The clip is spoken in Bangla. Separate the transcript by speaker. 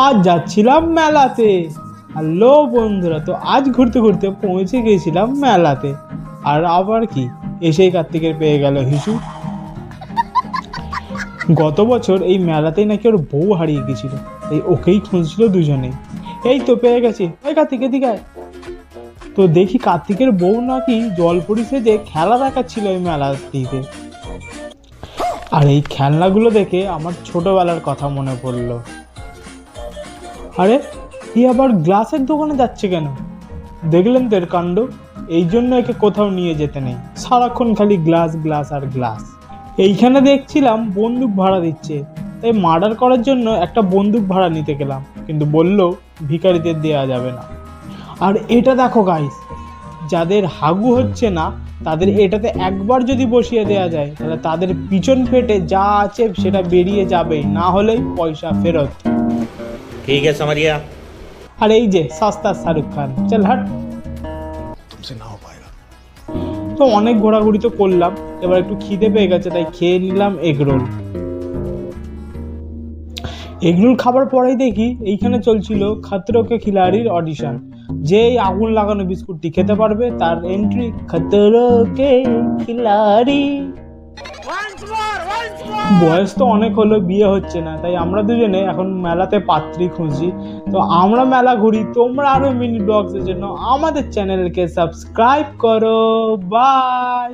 Speaker 1: আজ যাচ্ছিলাম মেলাতে। হ্যালো বন্ধুরা, তো আজ ঘুরতে ঘুরতে পৌঁছে গিয়েছিলাম মেলাতে। আর আবার কি, এসেই কার্তিকের পেয়ে গেল হিসু। গত বছর এই মেলাতেই নাকি ওর বউ হারিয়ে গেছিল, তাই ওকেই খুঁজছিল দুজনেই। এই তো পেয়ে গেছি, ওই কার্তিক এদিকে আয়। তো দেখি কার্তিকের বউ নাকি জলপরি সেজে খেলা দেখাচ্ছিল ওই মেলাটিতে। আর এই খেলনাগুলো দেখে আমার ছোটবেলার কথা মনে পড়লো। আরে এই আবার গ্লাসের দোকানে যাচ্ছে কেন? দেখলেন তো এর কাণ্ড। এই জন্য একে কোথাও নিয়ে যেতে নেই, সারাক্ষণ খালি গ্লাস গ্লাস আর গ্লাস। এইখানে দেখছিলাম বন্দুক ভাড়া দিচ্ছে, তাই মার্ডার করার জন্য একটা বন্দুক ভাড়া নিতে গেলাম, কিন্তু বললো ভিখারিদের দেওয়া যাবে না। আর এটা দেখো গাইস, যাদের হাগু হচ্ছে না তাদের এটাতে একবার যদি বসিয়ে দেওয়া যায় তাহলে তাদের পিছন ফেটে যা আছে সেটা বেরিয়ে যাবে, না হলেই পয়সা ফেরত।
Speaker 2: ठीक है समझ गया।
Speaker 1: আর এই যে সস্তা শাহরুখ খান, চল হাট। তো অনেক ঘোরাঘুরি তো করলাম, এবার একটু খিদে পেয়ে গেছে তাই খেয়ে নিলাম এগরোল। এগরোল খাবার পরেই দেখি এইখানে চলছিল খতরো কে খিলাড়ির অডিশন। যে এই আগুন লাগানো বিস্কুটটি খেতে পারবে তার এন্ট্রি খতরো কে খিলাড়ি। বয়স তো অনেক হলো, বিয়ে হচ্ছে না, তাই আমরা দুজনে এখন মেলাতে পাত্রী খুঁজি। তো আমরা মেলা ঘুরি, তোমরা আরো মিনি ব্লগসের জন্য আমাদের চ্যানেলকে সাবস্ক্রাইব করো। বাই।